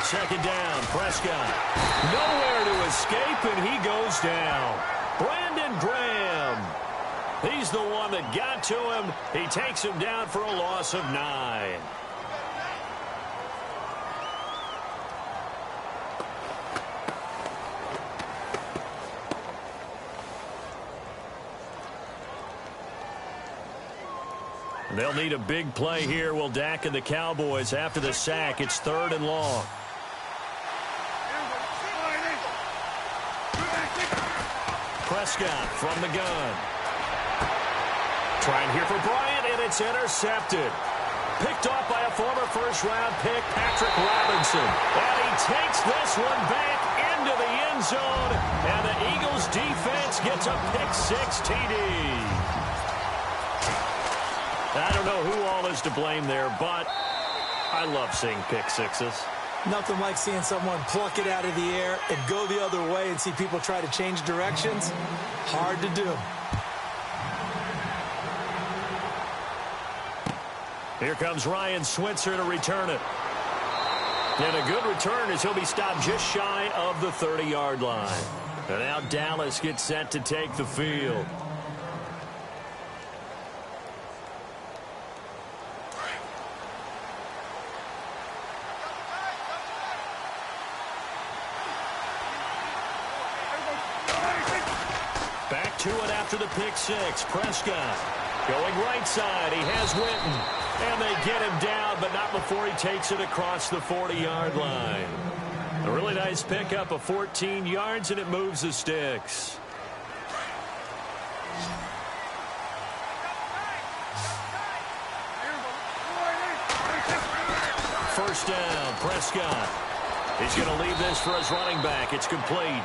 Second down, Prescott. Nowhere to escape, and he goes down. Brandon Graham. He's the one that got to him. He takes him down for a loss of 9. They'll need a big play here. Will Dak and the Cowboys after the sack. It's 3rd and long. Prescott from the gun. Trying here for Bryant, and it's intercepted. Picked off by a former first-round pick, Patrick Robinson. And he takes this one back into the end zone. And the Eagles defense gets a pick-6 TD. I don't know who all is to blame there, but I love seeing pick-sixes. Nothing like seeing someone pluck it out of the air and go the other way and see people try to change directions. Hard to do. Here comes Ryan Switzer to return it. And a good return as he'll be stopped just shy of the 30-yard line. And now Dallas gets set to take the field. Back to it after the pick-6. Prescott going right side. He has Witten. And they get him down, but not before he takes it across the 40-yard line. A really nice pickup of 14 yards, and it moves the sticks. First down, Prescott. He's going to leave this for his running back. It's complete.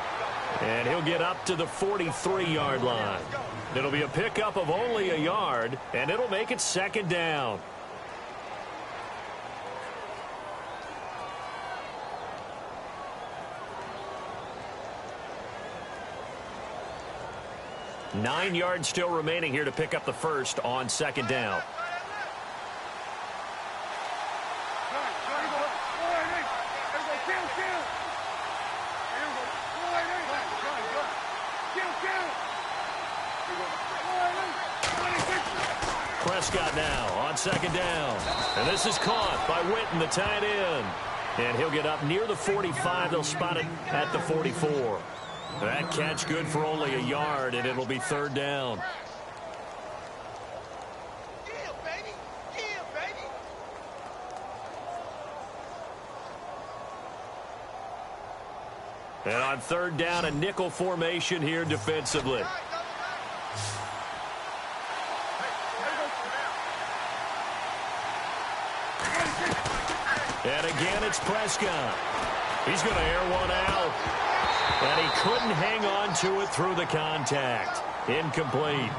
And he'll get up to the 43-yard line. It'll be a pickup of only a yard, and it'll make it 2nd down. Nine yards still remaining here to pick up the first on 2nd down. Prescott now on 2nd down. And this is caught by Witten, the tight end. And he'll get up near the 45. They'll spot it at the 44. That catch good for only a yard, and it'll be 3rd down. And on 3rd down, a nickel formation here defensively. And again, it's Prescott. He's going to air one out. And he couldn't hang on to it through the contact. Incomplete.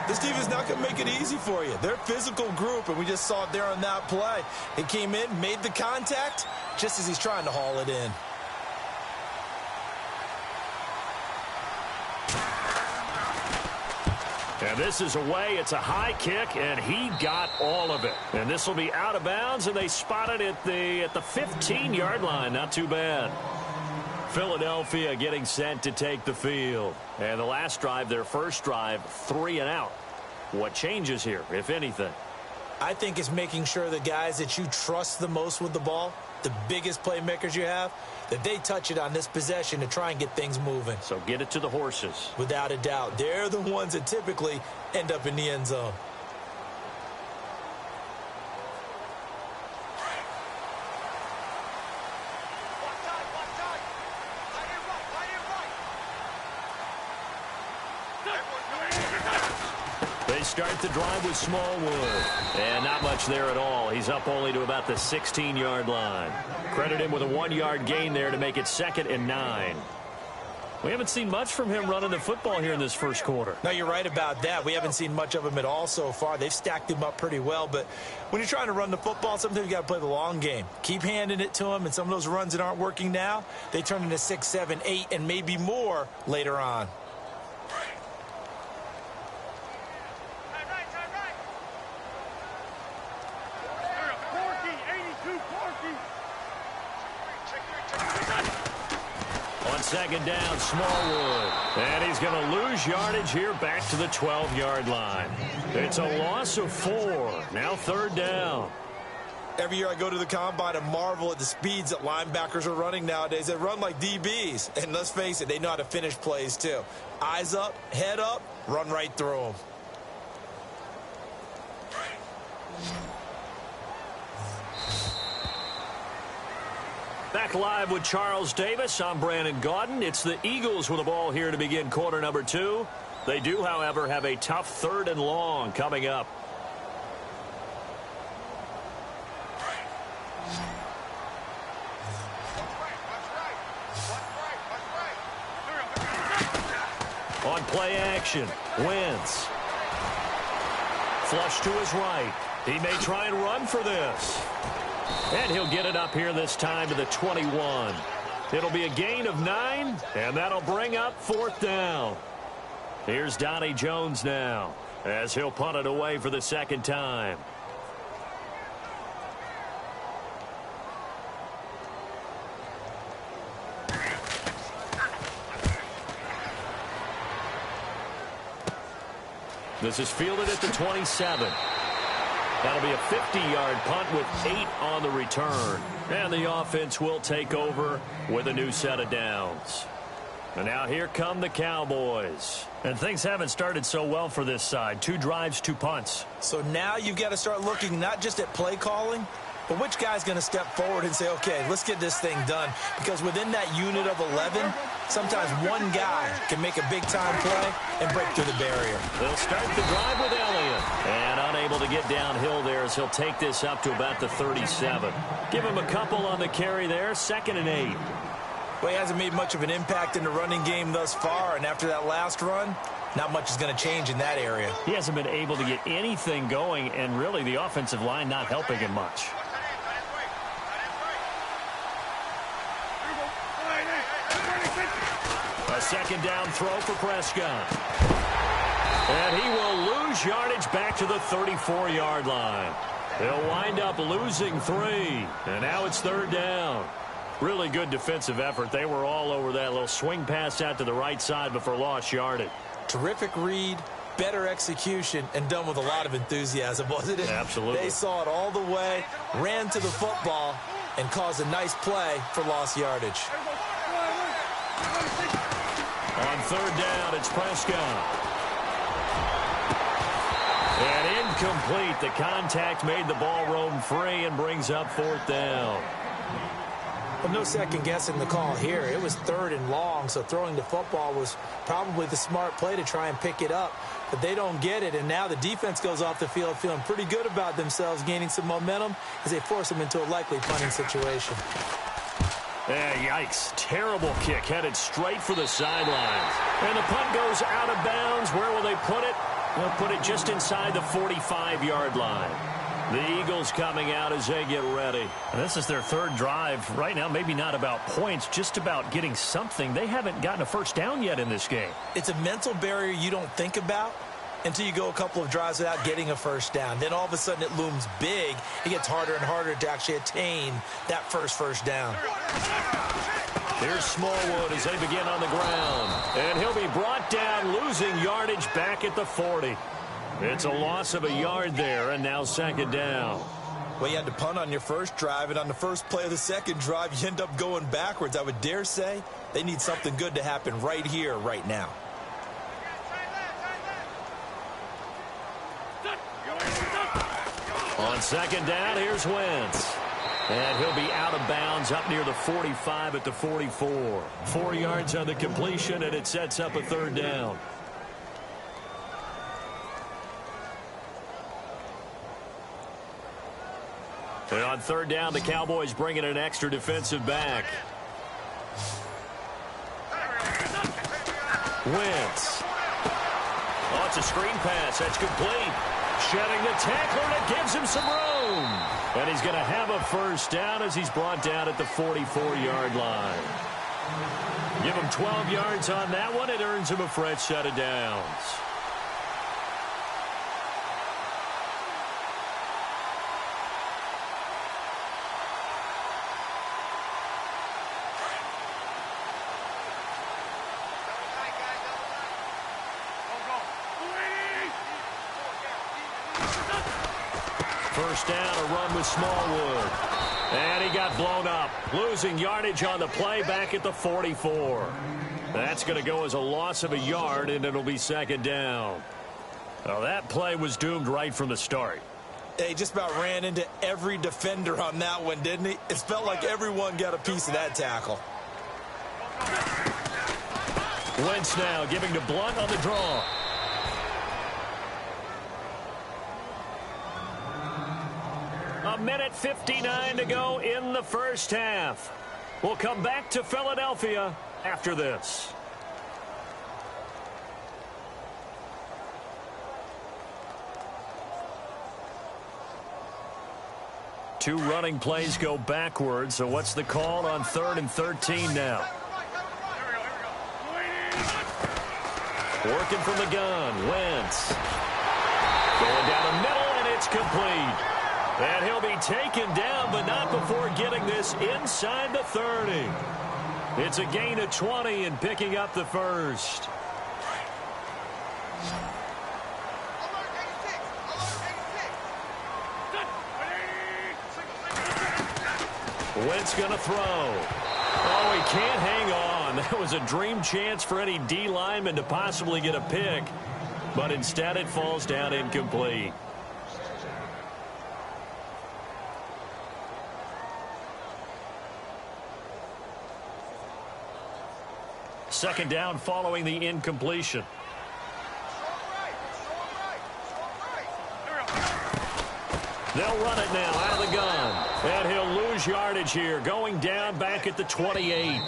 This defense is not going to make it easy for you. They're a physical group, and we just saw it there on that play. He came in, made the contact, just as he's trying to haul it in. And this is away. It's a high kick, and he got all of it. And this will be out of bounds, and they spot it at the 15-yard line. Not too bad. Philadelphia getting set to take the field. And the last drive, their first drive, 3 and out. What changes here, if anything? I think it's making sure the guys that you trust the most with the ball, the biggest playmakers you have, that they touch it on this possession to try and get things moving. So get it to the horses. Without a doubt. They're the ones that typically end up in the end zone. Start the drive with Smallwood. And not much there at all. He's up only to about the 16-yard line. Credit him with a 1-yard gain there to make it 2nd and 9. We haven't seen much from him running the football here in this first quarter. No, you're right about that. We haven't seen much of him at all so far. They've stacked him up pretty well. But when you're trying to run the football, sometimes you got to play the long game. Keep handing it to him, and some of those runs that aren't working now, they turn into 6, 7, 8, and maybe more later on. second down, Smallwood. And he's going to lose yardage here back to the 12-yard line. It's a loss of 4. Now third down. Every year I go to the combine and marvel at the speeds that linebackers are running nowadays. They run like DBs. And let's face it, they know how to finish plays too. Eyes up, head up, run right through them. Back live with Charles Davis. I'm Brandon Gaudin. It's the Eagles with the ball here to begin quarter number 2. They do, however, have a tough 3rd and long coming up. On play action, Wentz. Flush to his right. He may try and run for this. And he'll get it up here this time to the 21. It'll be a gain of 9, and that'll bring up 4th down. Here's Donnie Jones now, as he'll punt it away for the 2nd time. This is fielded at the 27. That'll be a 50-yard punt with 8 on the return. And the offense will take over with a new set of downs. And now here come the Cowboys. And things haven't started so well for this side. 2 drives, 2 punts. So now you've got to start looking not just at play calling, but which guy's going to step forward and say, okay, let's get this thing done. Because within that unit of 11, sometimes one guy can make a big-time play and break through the barrier. They'll start the drive with Elliott. And unable to get downhill there as he'll take this up to about the 37. Give him a couple on the carry there, 2nd and 8. Well, he hasn't made much of an impact in the running game thus far, and after that last run, not much is going to change in that area. He hasn't been able to get anything going, and really the offensive line not helping him much. A 2nd down throw for Prescott. And he will lose yardage back to the 34-yard line. They'll wind up losing 3. And now it's 3rd down. Really good defensive effort. They were all over that little swing pass out to the right side before lost yardage. Terrific read, better execution, and done with a lot of enthusiasm, wasn't it? Absolutely. They saw it all the way, ran to the football, and caused a nice play for lost yardage. On 3rd down, it's Prescott. And incomplete. The contact made the ball roam free and brings up 4th down. Well, no second guessing the call here. It was 3rd and long, so throwing the football was probably the smart play to try and pick it up. But they don't get it, and now the defense goes off the field feeling pretty good about themselves, gaining some momentum as they force them into a likely punting situation. Yikes. Terrible kick headed straight for the sidelines. And the punt goes out of bounds. Where will they put it? They'll put it just inside the 45-yard line. The Eagles coming out as they get ready. And this is their 3rd drive. Right now, maybe not about points, just about getting something. They haven't gotten a first down yet in this game. It's a mental barrier you don't think about until you go a couple of drives without getting a first down. Then all of a sudden it looms big. It gets harder and harder to actually attain that first down. Here's Smallwood as they begin on the ground. And he'll be brought down, losing yardage back at the 40. It's a loss of a yard there, and now 2nd down. Well, you had to punt on your first drive, and on the first play of the 2nd drive, you end up going backwards. I would dare say they need something good to happen right here, right now. On 2nd down, here's Wentz. And he'll be out of bounds up near the 45 at the 44. 4 yards on the completion, and it sets up a 3rd down. And on 3rd down, the Cowboys bring in an extra defensive back. Wentz. Oh, it's a screen pass. That's complete. Shedding the tackler, and it gives him some room. And he's going to have a first down as he's brought down at the 44-yard line. Give him 12 yards on that one. It earns him a fresh set of downs. First down, a run with Smallwood. And he got blown up, losing yardage on the play back at the 44. That's going to go as a loss of a yard, and it'll be second down. Well, that play was doomed right from the start. He just about ran into every defender on that one, didn't he? It felt like everyone got a piece of that tackle. Wentz now giving to Blunt on the draw. A minute 59 to go in the first half. We'll come back to Philadelphia after this. Two running plays go backwards, so what's the call on 3rd and 13 now? Working from the gun, Wentz. Going down the middle, and it's complete. And he'll be taken down, but not before getting this inside the 30. It's a gain of 20 and picking up the first. Wentz going to throw. Oh, he can't hang on. That was a dream chance for any D lineman to possibly get a pick, but instead it falls down incomplete. Second down following the incompletion. They'll run it now out of the gun. And he'll lose yardage here, going down back at the 28.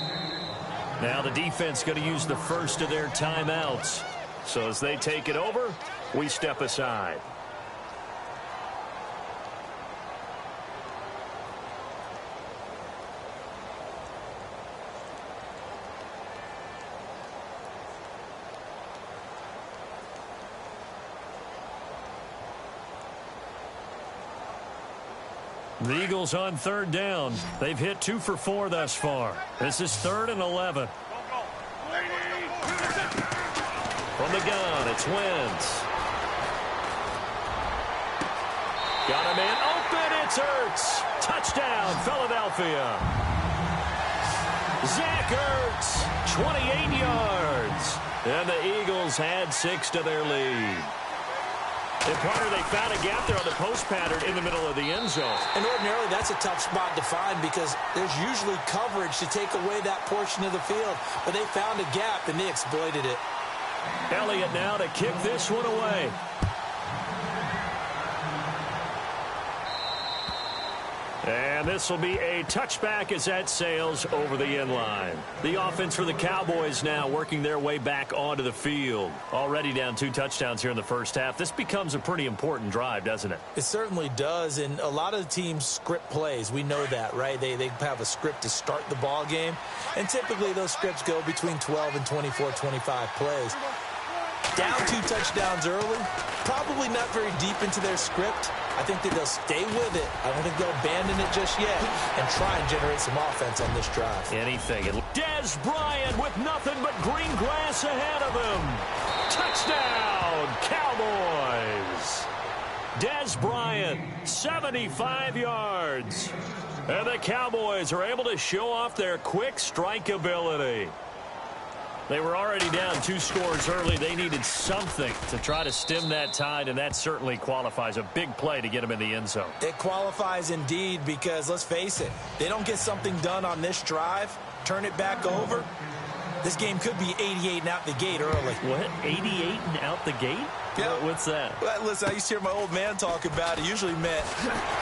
Now the defense going to use the first of their timeouts. So as they take it over, we step aside. The Eagles on third down. They've hit 2 for 4 thus far. This is 3rd and 11. From the gun, it's Wentz. Got a man open. It's Ertz. Touchdown, Philadelphia. Zach Ertz, 28 yards. And the Eagles add 6 to their lead. And Carter, they found a gap there on the post pattern in the middle of the end zone. And ordinarily, that's a tough spot to find because there's usually coverage to take away that portion of the field. But they found a gap, and they exploited it. Elliott now to kick this one away. And this will be a touchback as that sails over the end line. The offense for the Cowboys now working their way back onto the field. Already down 2 touchdowns here in the first half. This becomes a pretty important drive, doesn't it? It certainly does, and a lot of the teams script plays. We know that, right? They have a script to start the ball game, and typically those scripts go between 12 and 24, 25 plays. Down 2 touchdowns early, probably not very deep into their script. I think that they'll stay with it. I don't think they'll abandon it just yet and try and generate some offense on this drive. Anything. Dez Bryant with nothing but green grass ahead of him. Touchdown, Cowboys. Dez Bryant, 75 yards. And the Cowboys are able to show off their quick strike ability. They were already down 2 scores early. They needed something to try to stem that tide, and that certainly qualifies. A big play to get them in the end zone. It qualifies indeed because, let's face it, they don't get something done on this drive, turn it back over, this game could be 88 and out the gate early. What? 88 and out the gate? Yeah. What's that? Well, listen, I used to hear my old man talk about it. Usually meant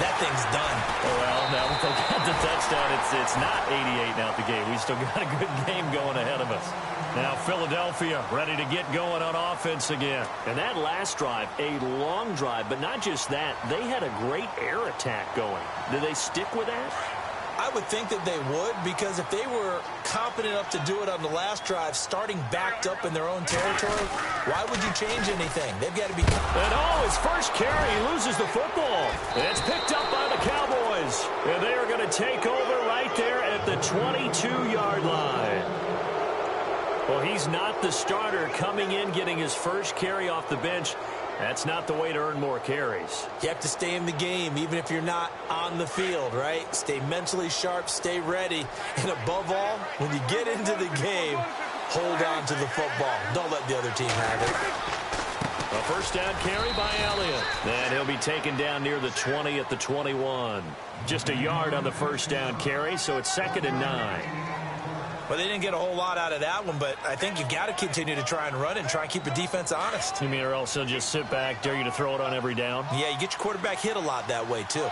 that thing's done. Well, now that they got the touchdown, it's not 88 and out the gate. We still got a good game going ahead of us. Now Philadelphia ready to get going on offense again. And that last drive, a long drive, but not just that. They had a great air attack going. Did they stick with that? I would think that they would, because if they were confident enough to do it on the last drive, starting backed up in their own territory, why would you change anything? They've got to be... And his first carry, he loses the football. And it's picked up by the Cowboys. And they are going to take over right there at the 22-yard line. Well, he's not the starter coming in, getting his first carry off the bench. That's not the way to earn more carries. You have to stay in the game, even if you're not on the field, right? Stay mentally sharp, stay ready, and above all, when you get into the game, hold on to the football. Don't let the other team have it. A first down carry by Elliott. And he'll be taken down near the 20 at the 21. Just a yard on the first down carry, so it's 2nd and 9. Well, they didn't get a whole lot out of that one, but I think you got to continue to try and run and try and keep the defense honest. You mean or else he'll just sit back, dare you to throw it on every down? Yeah, you get your quarterback hit a lot that way, too.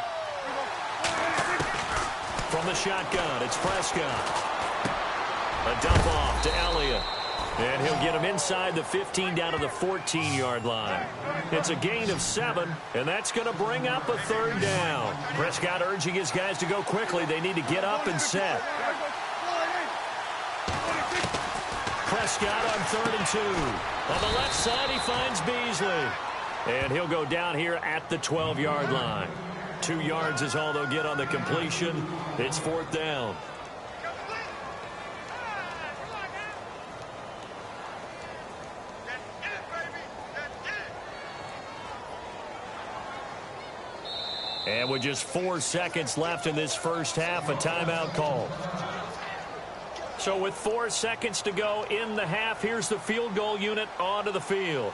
From the shotgun, it's Prescott. A dump off to Elliott. And he'll get him inside the 15 down to the 14-yard line. It's a gain of 7, and that's going to bring up a 3rd down. Prescott urging his guys to go quickly. They need to get up and set. Prescott on 3rd and 2. On the left side, he finds Beasley. And he'll go down here at the 12-yard line. 2 yards is all they'll get on the completion. It's 4th down. And with just 4 seconds left in this first half, a timeout call. So with 4 seconds to go in the half, here's the field goal unit onto the field.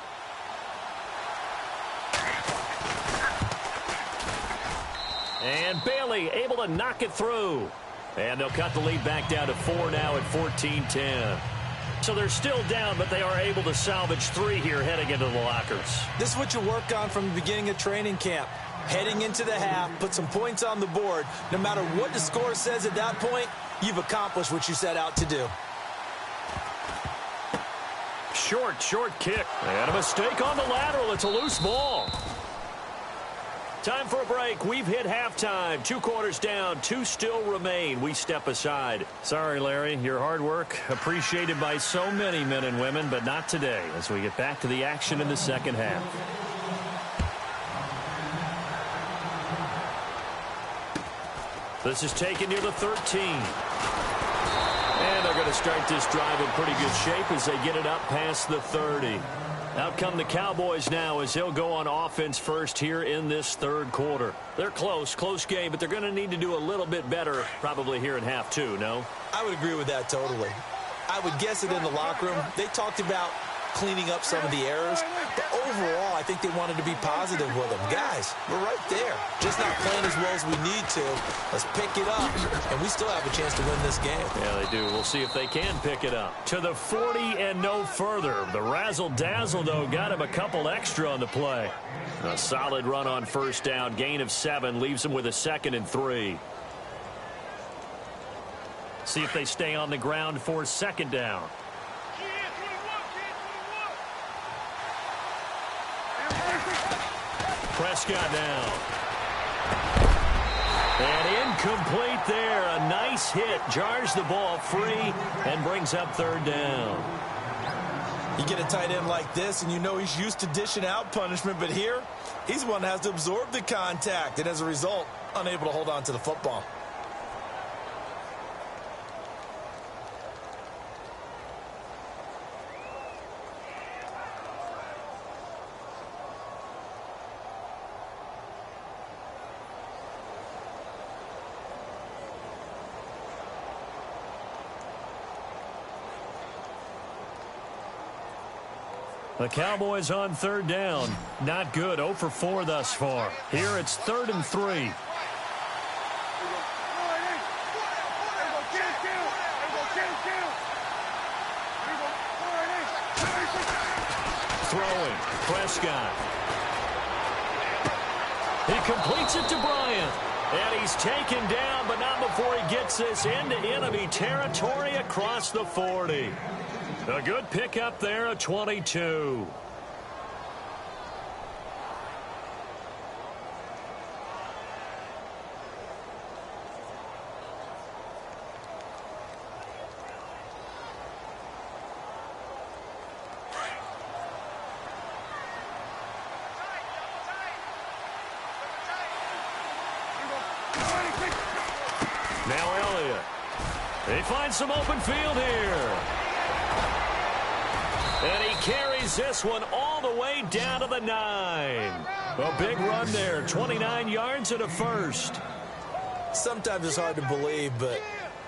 And Bailey able to knock it through. And they'll cut the lead back down to 4 now at 14-10. So they're still down, but they are able to salvage 3 here heading into the lockers. This is what you work on from the beginning of training camp. Heading into the half, put some points on the board. No matter what the score says at that point, you've accomplished what you set out to do. Short kick. And a mistake on the lateral. It's a loose ball. Time for a break. We've hit halftime. 2 quarters down. 2 still remain. We step aside. Sorry, Larry. Your hard work appreciated by so many men and women, but not today as we get back to the action in the second half. This is taken near the 13. And they're going to start this drive in pretty good shape as they get it up past the 30. Out come the Cowboys now as he'll go on offense first here in this 3rd quarter. They're close game, but they're going to need to do a little bit better probably here in half 2, no? I would agree with that totally. I would guess it in the locker room. They talked about cleaning up some of the errors, but overall, I think they wanted to be positive with them. Guys, we're right there. Just not playing as well as we need to. Let's pick it up, and we still have a chance to win this game. Yeah, they do. We'll see if they can pick it up. To the 40 and no further. The razzle-dazzle, though, got him a couple extra on the play. A solid run on first down. Gain of 7 leaves him with a 2nd and 3. See if they stay on the ground for 2nd down. Prescott down. And incomplete there. A nice hit. Jars the ball free and brings up 3rd down. You get a tight end like this, and you know he's used to dishing out punishment, but here, he's the one that has to absorb the contact, and as a result, unable to hold on to the football. The Cowboys on 3rd down. Not good. 0 for 4 thus far. Here it's 3rd and 3. Throwing. Prescott. He completes it to Bryant. And he's taken down, but not before he gets this into enemy territory across the 40. A good pickup there at 22. Now Elliott. They find some open field here. And he carries this one all the way down to the 9. A big run there, 29 yards and a first. Sometimes it's hard to believe, but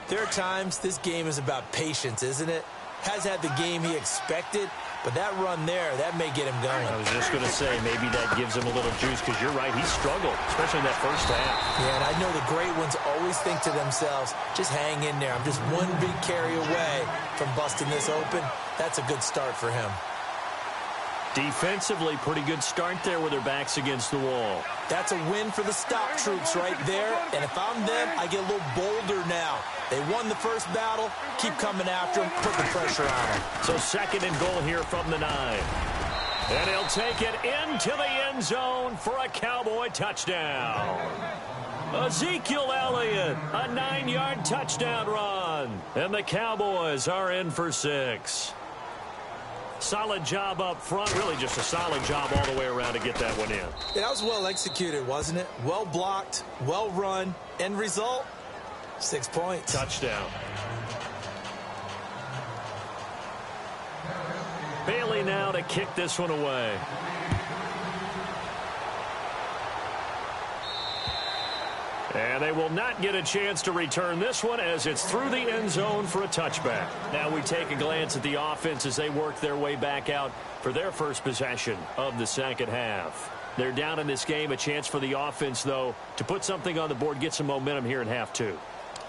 there are times this game is about patience, isn't it? Has had the game he expected, but that run there, that may get him going. I was just going to say, maybe that gives him a little juice, because you're right, he struggled, especially in that first half. Yeah, and I know the great ones always think to themselves, just hang in there. I'm just one big carry away from busting this open. That's a good start for him. Defensively, pretty good start there with their backs against the wall. That's a win for the stop troops right there. And if I'm them, I get a little bolder now. They won the first battle. Keep coming after them. Put the pressure on them. So 2nd and goal here from the 9. And he'll take it into the end zone for a Cowboy touchdown. Ezekiel Elliott, a 9-yard touchdown run. And the Cowboys are in for 6. Solid job up front. Really just a solid job all the way around to get that one in. Yeah, that was well executed, wasn't it? Well blocked, well run. End result, 6 points. Touchdown. Bailey now to kick this one away. And they will not get a chance to return this one as it's through the end zone for a touchback. Now we take a glance at the offense as they work their way back out for their first possession of the second half. They're down in this game. A chance for the offense, though, to put something on the board, get some momentum here in half 2.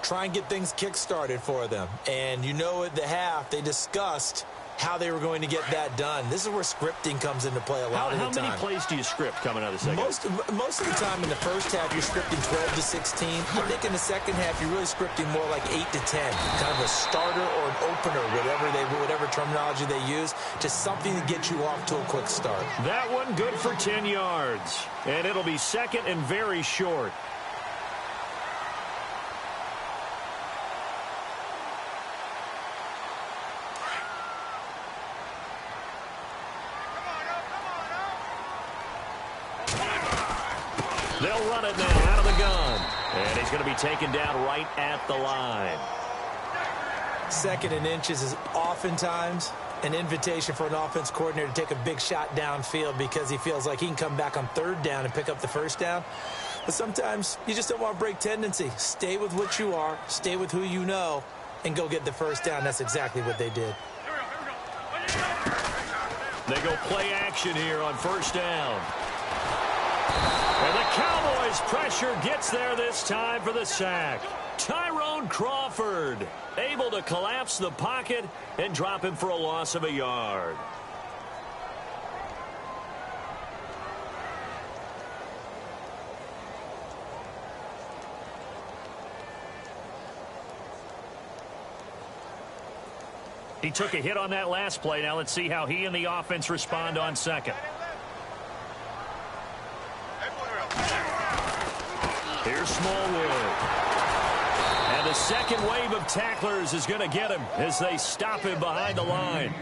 Try and get things kick-started for them. And you know at the half, they discussed how they were going to get that done. This is where scripting comes into play a lot of the time. How many plays do you script coming out of the second? Most of the time in the first half, you're scripting 12 to 16. I think in the second half, you're really scripting more like 8 to 10. Kind of a starter or an opener, whatever terminology they use. Just something to get you off to a quick start. That one good for 10 yards. And it'll be 2nd and very short. They'll run it now out of the gun. And he's going to be taken down right at the line. 2nd and inches is oftentimes an invitation for an offense coordinator to take a big shot downfield because he feels like he can come back on 3rd down and pick up the first down. But sometimes you just don't want to break tendency. Stay with what you are, stay with who you know, and go get the first down. That's exactly what they did. They go play action here on 1st down. And the Cowboys' pressure gets there this time for the sack. Tyrone Crawford able to collapse the pocket and drop him for a loss of a yard. He took a hit on that last play. Now let's see how he and the offense respond on 2nd. Here's Smallwood. And the 2nd wave of tacklers is going to get him as they stop him behind the line.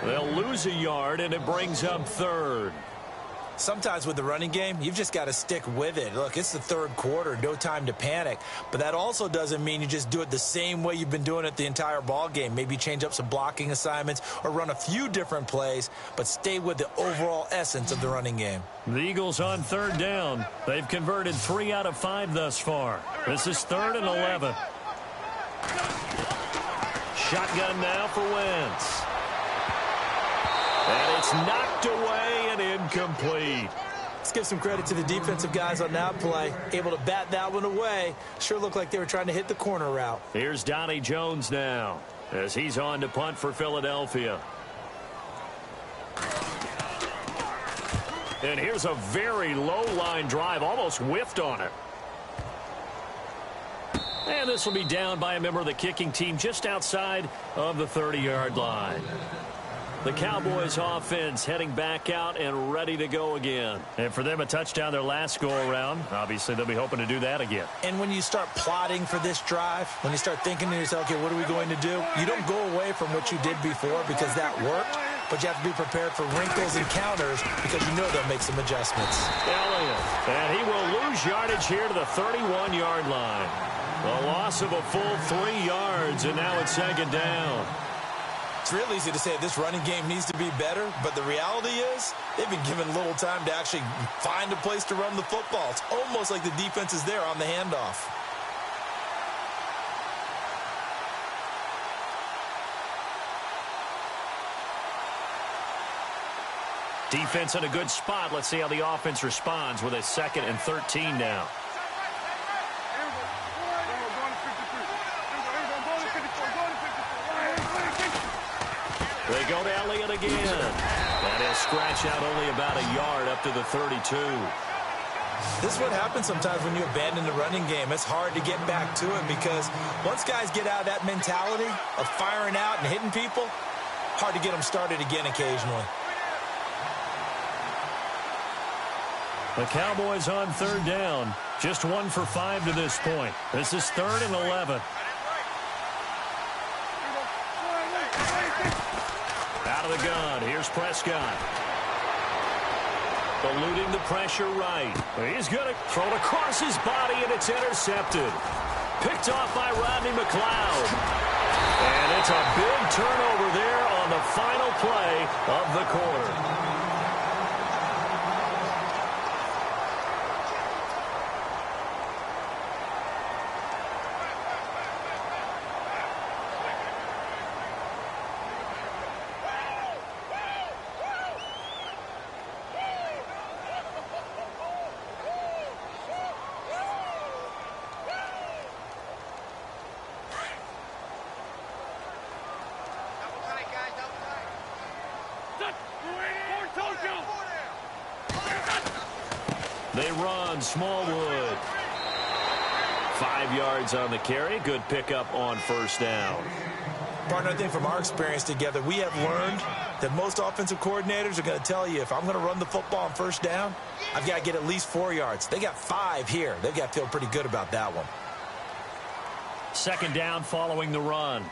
They'll lose a yard, and it brings up 3rd. Sometimes with the running game, you've just got to stick with it. Look, it's the 3rd quarter, no time to panic. But that also doesn't mean you just do it the same way you've been doing it the entire ball game. Maybe change up some blocking assignments or run a few different plays, but stay with the overall essence of the running game. The Eagles on 3rd down. They've converted 3 out of 5 thus far. This is 3rd and 11. Shotgun now for Wentz. And it's knocked away and incomplete. Let's give some credit to the defensive guys on that play. Able to bat that one away. Sure looked like they were trying to hit the corner route. Here's Donnie Jones now as he's on to punt for Philadelphia. And here's a very low-line drive, almost whiffed on it. And this will be down by a member of the kicking team just outside of the 30-yard line. The Cowboys offense heading back out and ready to go again. And for them, a touchdown their last go-around. Obviously, they'll be hoping to do that again. And when you start plotting for this drive, when you start thinking to yourself, okay, what are we going to do? You don't go away from what you did before because that worked. But you have to be prepared for wrinkles and counters because you know they'll make some adjustments. Elliott, and he will lose yardage here to the 31-yard line. A loss of a full 3 yards, and now it's 2nd down. It's real easy to say this running game needs to be better, but the reality is they've been given little time to actually find a place to run the football. It's almost like the defense is there on the handoff. Defense in a good spot. Let's see how the offense responds with a 2nd and 13 now. They go to Elliott again. And he'll scratch out only about a yard up to the 32. This is what happens sometimes when you abandon the running game. It's hard to get back to it because once guys get out of that mentality of firing out and hitting people, hard to get them started again occasionally. The Cowboys on 3rd down. Just 1 for 5 to this point. This is 3rd and 11. Out of the gun. Here's Prescott. Eluding the pressure right. He's going to throw it across his body, and it's intercepted. Picked off by Rodney McLeod. And it's a big turnover there on the final play of the quarter. They run Smallwood. 5 yards on the carry. Good pickup on 1st down. Partner, I think from our experience together, we have learned that most offensive coordinators are going to tell you if I'm going to run the football on 1st down, I've got to get at least 4 yards. They got 5 here. They've got to feel pretty good about that one. 2nd down following the run.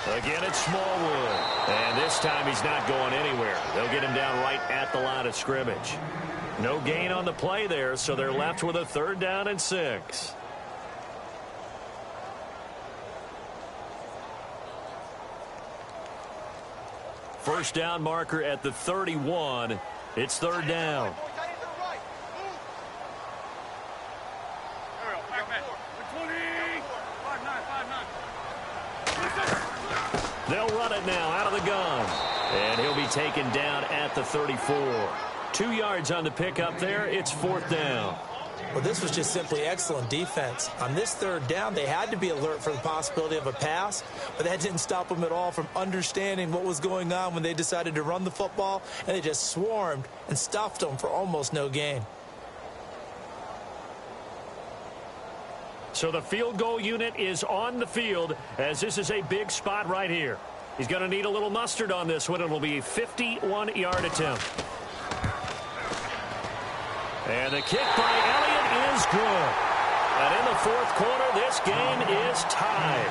Again, it's Smallwood. And this time he's not going anywhere. They'll get him down right at the line of scrimmage. No gain on the play there, so they're left with a 3rd down and 6. First down marker at the 31. It's 3rd down. They'll run it now out of the gun. And he'll be taken down at the 34. 2 yards on the pickup there. It's 4th down. Well, this was just simply excellent defense. On this 3rd down, they had to be alert for the possibility of a pass, but that didn't stop them at all from understanding what was going on when they decided to run the football, and they just swarmed and stuffed them for almost no gain. So the field goal unit is on the field as this is a big spot right here. He's going to need a little mustard on this one. It'll be a 51-yard attempt. And the kick by Elliott is good. And in the 4th quarter, this game is tied.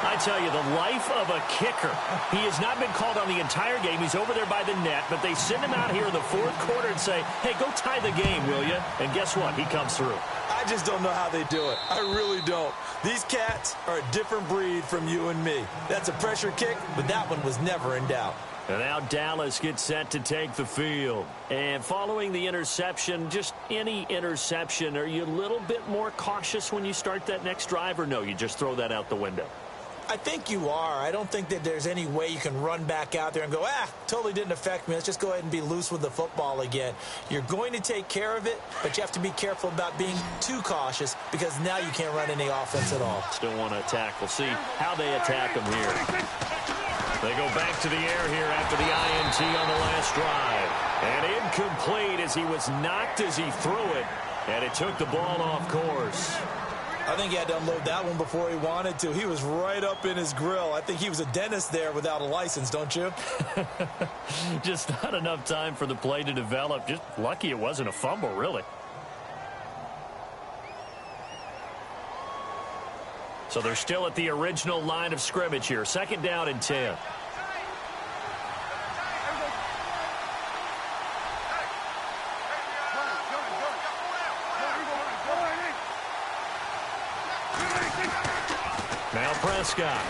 I tell you, the life of a kicker. He has not been called on the entire game. He's over there by the net, but they send him out here in the 4th quarter and say, hey, go tie the game, will you? And guess what? He comes through. I just don't know how they do it. I really don't. These cats are a different breed from you and me. That's a pressure kick, but that one was never in doubt. And now Dallas gets set to take the field. And following the interception, just any interception, are you a little bit more cautious when you start that next drive, or no, you just throw that out the window? I think you are. I don't think that there's any way you can run back out there and go, totally didn't affect me. Let's just go ahead and be loose with the football again. You're going to take care of it, but you have to be careful about being too cautious because now you can't run any offense at all. Still want to attack. We'll see how they attack them here. They go back to the air here after the INT on the last drive. And incomplete as he was knocked as he threw it, and it took the ball off course. I think he had to unload that one before he wanted to. He was right up in his grill. I think he was a dentist there without a license, don't you? Just not enough time for the play to develop. Just lucky it wasn't a fumble, really. So they're still at the original line of scrimmage here. 2nd down and 10. Now Prescott.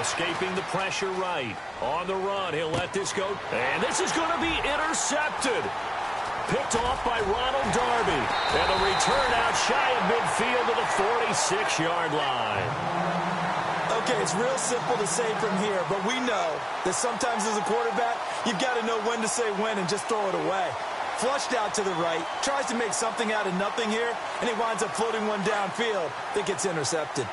Escaping the pressure right. On the run, he'll let this go. And this is going to be intercepted. Picked off by Ronald Darby. And the return out shy of midfield to the 46-yard line. Okay, it's real simple to say from here, but we know that sometimes as a quarterback, you've got to know when to say when and just throw it away. Flushed out to the right, tries to make something out of nothing here, and he winds up floating one downfield that gets intercepted.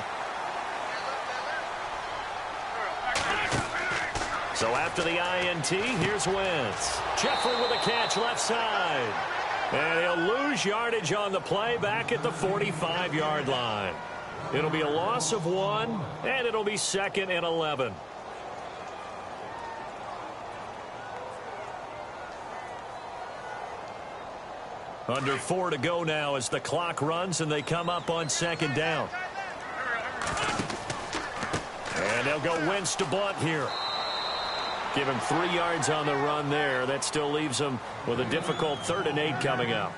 So after the INT, here's Wentz. Jeffrey with a catch left side. And he'll lose yardage on the play back at the 45-yard line. It'll be a loss of 1, and it'll be 2nd and 11. Under 4 to go now as the clock runs and they come up on 2nd down. And they'll go Wentz to Blunt here. Give him 3 yards on the run there. That still leaves him with a difficult 3rd and 8 coming up.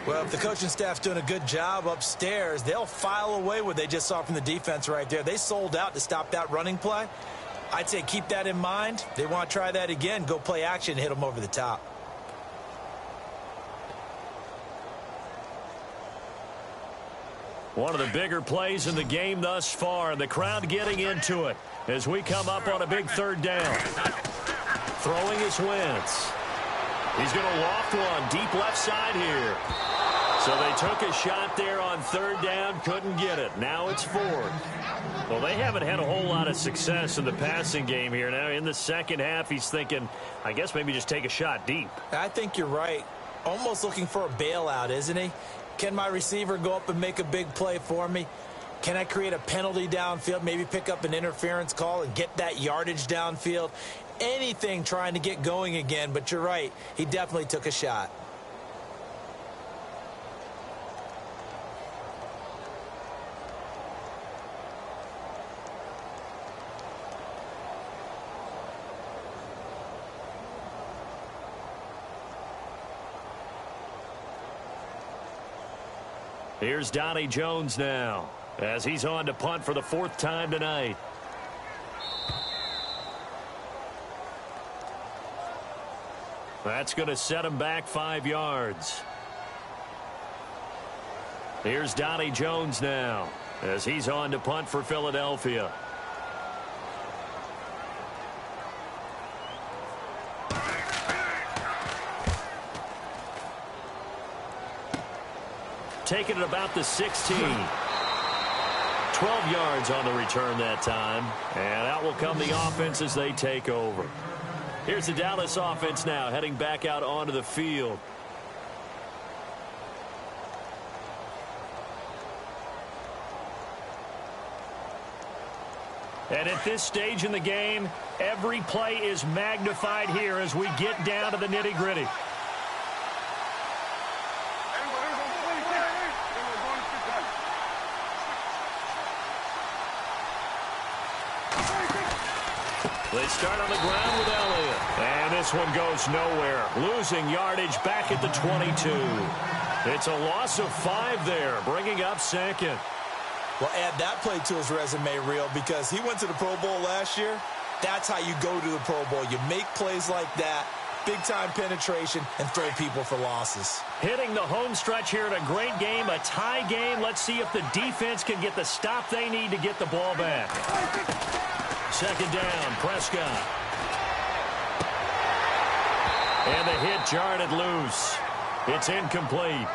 Well, if the coaching staff's doing a good job upstairs, they'll file away what they just saw from the defense right there. They sold out to stop that running play. I'd say keep that in mind. They want to try that again. Go play action, hit them over the top. One of the bigger plays in the game thus far, and the crowd getting into it as we come up on a big 3rd down. Throwing is Wentz. He's going to loft one deep left side here. So they took a shot there on 3rd down, couldn't get it. Now it's 4th. Well, they haven't had a whole lot of success in the passing game here. Now in the second half, he's thinking, I guess maybe just take a shot deep. I think you're right. Almost looking for a bailout, isn't he? Can my receiver go up and make a big play for me? Can I create a penalty downfield, maybe pick up an interference call and get that yardage downfield? Anything trying to get going again, but you're right. He definitely took a shot. Here's Donnie Jones now as he's on to punt for the 4th time tonight. That's going to set him back 5 yards. Here's Donnie Jones now as he's on to punt for Philadelphia. Taking it about the 16. 12 yards on the return that time. And out will come the offense as they take over. Here's the Dallas offense now heading back out onto the field. And at this stage in the game, every play is magnified here as we get down to the nitty-gritty. They start on the ground with Elliott. And this one goes nowhere. Losing yardage back at the 22. It's a loss of 5 there, bringing up 2nd. Well, add that play to his resume reel because he went to the Pro Bowl last year. That's how you go to the Pro Bowl. You make plays like that, big-time penetration, and throw people for losses. Hitting the home stretch here in a great game, a tie game. Let's see if the defense can get the stop they need to get the ball back. 2nd down, Prescott. And the hit jarred it loose. It's incomplete.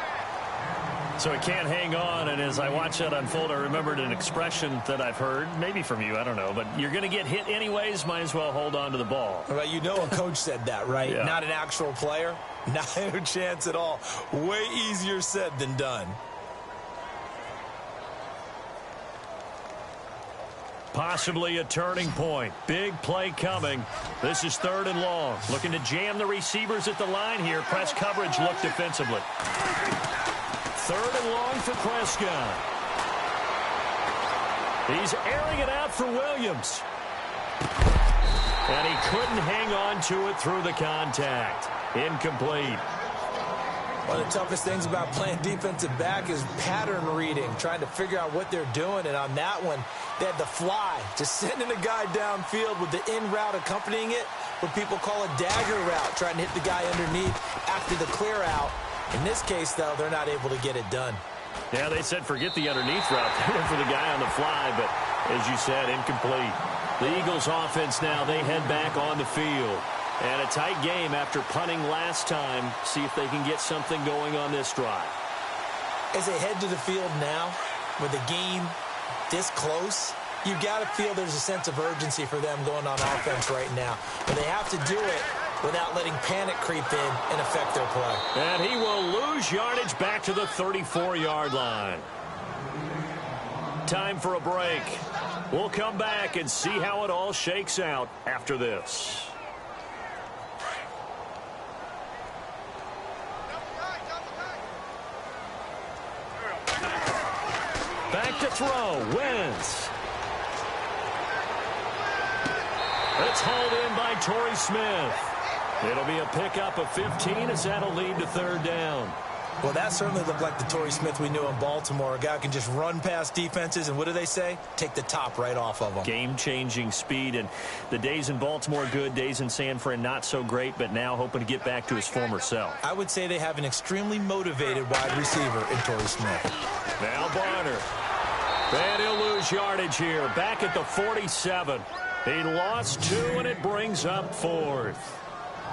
So he can't hang on, and as I watch that unfold, I remembered an expression that I've heard, maybe from you, I don't know, but you're going to get hit anyways, might as well hold on to the ball. Well, you know a coach said that, right? Yeah. Not an actual player. Not a chance at all. Way easier said than done. Possibly a turning point. Big play coming. This is 3rd and long. Looking to jam the receivers at the line here. Press coverage look defensively. 3rd and long for Prescott. He's airing it out for Williams. And he couldn't hang on to it through the contact. Incomplete. One of the toughest things about playing defensive back is pattern reading, trying to figure out what they're doing. And on that one, they had the fly, just sending a guy downfield with the in route accompanying it, what people call a dagger route, trying to hit the guy underneath after the clear out. In this case, though, they're not able to get it done. Yeah, they said forget the underneath route. They went for the guy on the fly, but as you said, incomplete. The Eagles offense now, they head back on the field. And a tight game after punting last time. See if they can get something going on this drive. As they head to the field now, with the game this close, you've got to feel there's a sense of urgency for them going on offense right now. But they have to do it without letting panic creep in and affect their play. And he will lose yardage back to the 34-yard line. Time for a break. We'll come back and see how it all shakes out after this. Back to throw. Wentz. It's hauled in by Torrey Smith. It'll be a pickup of 15 as that'll lead to third down. Well, that certainly looked like the Torrey Smith we knew in Baltimore. A guy who can just run past defenses, and what do they say? Take the top right off of them. Game-changing speed, and the days in Baltimore good, days in San Fran not so great, but now hoping to get back to his former self. I would say they have an extremely motivated wide receiver in Torrey Smith. Now Barner. And he'll lose yardage here. Back at the 47. He lost 2, and it brings up 4th.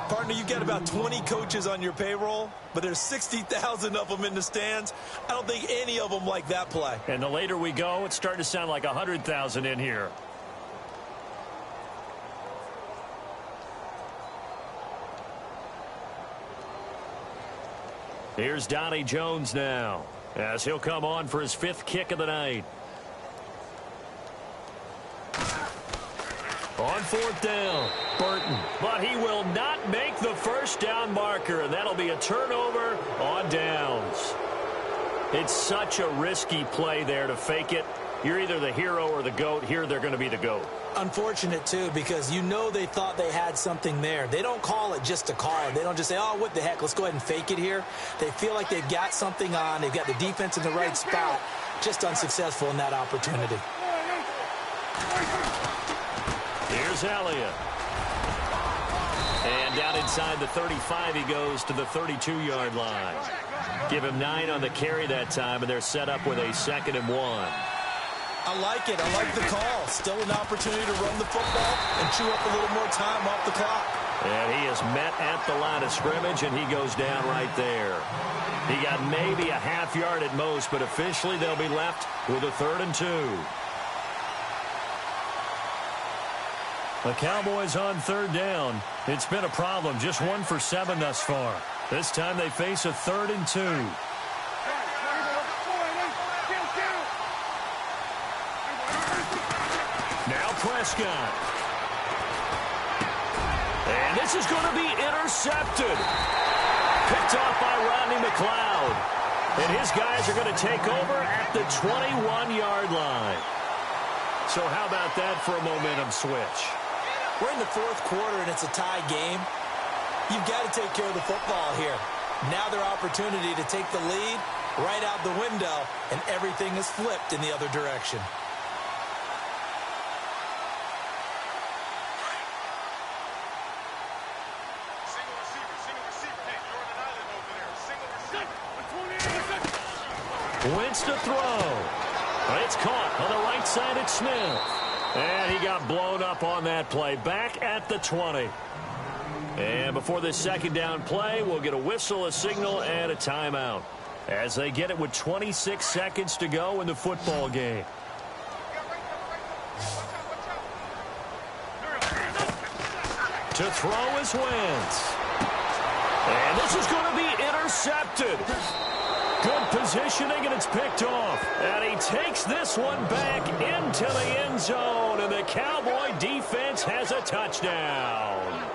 Partner, you got about 20 coaches on your payroll, but there's 60,000 of them in the stands. I don't think any of them like that play. And the later we go, it's starting to sound like 100,000 in here. Here's Donnie Jones now, as he'll come on for his 5th kick of the night. On 4th down, Burton. But he will not make the first down marker, and that'll be a turnover on downs. It's such a risky play there to fake it. You're either the hero or the GOAT. Here they're going to be the GOAT. Unfortunate, too, because you know they thought they had something there. They don't call it just to call it. They don't just say, oh, what the heck, let's go ahead and fake it here. They feel like they've got something on. They've got the defense in the right spot. Just unsuccessful in that opportunity. Here's Elliott. And down inside the 35, he goes to the 32-yard line. Give him 9 on the carry that time, and they're set up with a 2nd and 1. I like it. I like the call. Still an opportunity to run the football and chew up a little more time off the clock. And he is met at the line of scrimmage, and he goes down right there. He got maybe a half yard at most, but officially they'll be left with a 3rd and 2. The Cowboys on 3rd down. It's been a problem. Just 1 for 7 thus far. This time they face a 3rd and 2. Now Prescott. And this is going to be intercepted. Picked off by Rodney McLeod. And his guys are going to take over at the 21-yard line. So how about that for a momentum switch? We're in the 4th quarter, and it's a tie game. You've got to take care of the football here. Now their opportunity to take the lead right out the window, and everything is flipped in the other direction. Wentz to throw. It's caught on the right side at Smith. And he got blown up on that play. Back at the 20. And before this 2nd down play, we'll get a whistle, a signal, and a timeout. As they get it with 26 seconds to go in the football game. To throw is Wentz. And this is going to be intercepted. Good positioning, and it's picked off. And he takes this one back into the end zone, and the Cowboy defense has a touchdown.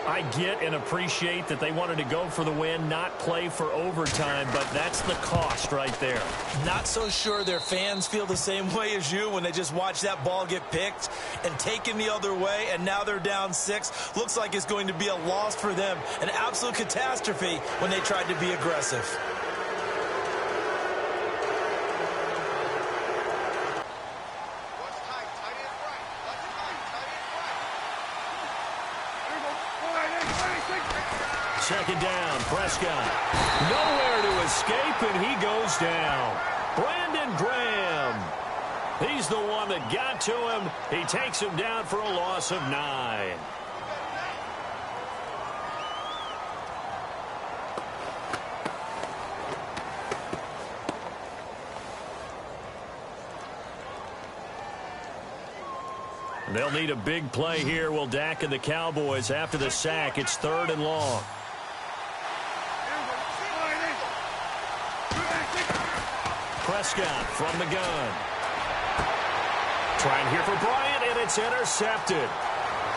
I get and appreciate that they wanted to go for the win, not play for overtime, but that's the cost right there. Not so sure their fans feel the same way as you when they just watch that ball get picked and taken the other way, and now they're down 6. Looks like it's going to be a loss for them, an absolute catastrophe when they tried to be aggressive. Second down, Prescott. Nowhere to escape, and he goes down. Brandon Graham. He's the one that got to him. He takes him down for a loss of 9. They'll need a big play here. Will Dak and the Cowboys after the sack. It's 3rd and long. Prescott from the gun. Trying here for Bryant, and it's intercepted.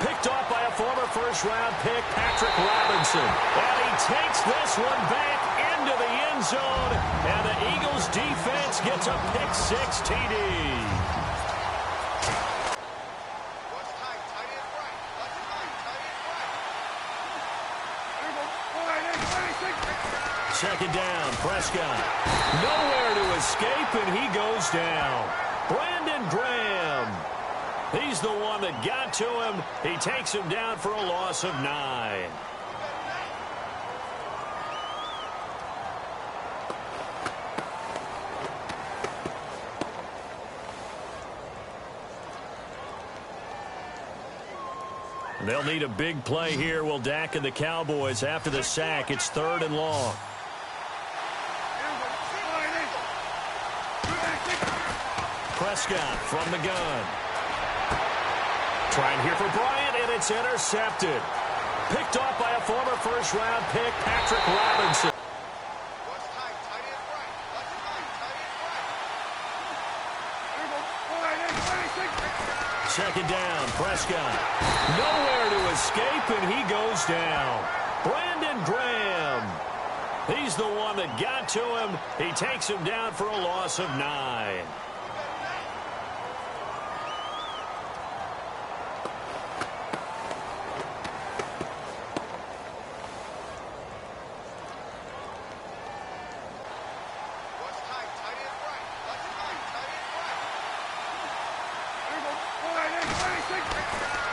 Picked off by a former first-round pick, Patrick Robinson. And he takes this one back into the end zone. And the Eagles defense gets a pick-6 TD. Second down, Prescott. Nowhere to escape, and he goes down. Brandon Graham. He's the one that got to him. He takes him down for a loss of 9. They'll need a big play here. Will Dak and the Cowboys after the sack. It's 3rd and long. Prescott from the gun. Trying here for Bryant, and it's intercepted. Picked off by a former first-round pick, Patrick Robinson. Second down, Prescott. Nowhere to escape, and he goes down. Brandon Graham. He's the one that got to him. He takes him down for a loss of 9.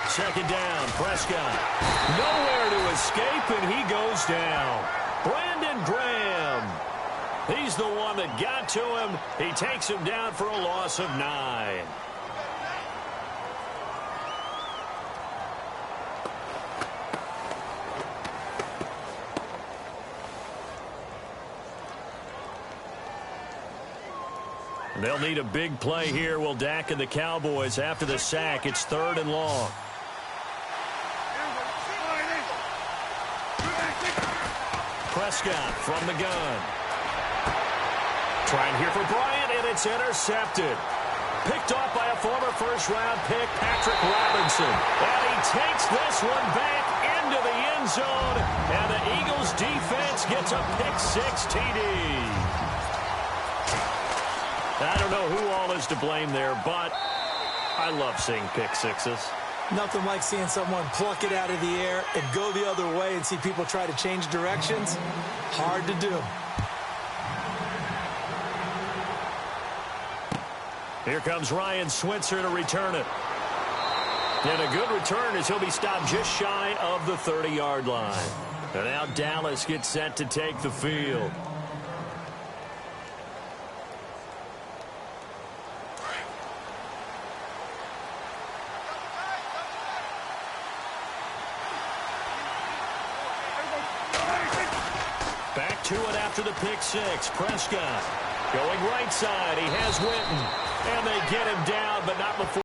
Second down, Prescott. Nowhere to escape, and he goes down. Brandon Graham. He's the one that got to him. He takes him down for a loss of 9. They'll need a big play here. Will Dak and the Cowboys after the sack. It's 3rd and long. Prescott from the gun. Trying here for Bryant, and it's intercepted. Picked off by a former first-round pick, Patrick Robinson. And he takes this one back into the end zone. And the Eagles defense gets a pick-6 TD. I don't know who all is to blame there, but I love seeing pick-6s. Nothing like seeing someone pluck it out of the air and go the other way and see people try to change directions. Hard to do. Here comes Ryan Switzer to return it. And a good return as he'll be stopped just shy of the 30-yard line. And now Dallas gets set to take the field. Back to it after the pick-6. Prescott going right side. He has Witten. And they get him down, but not before.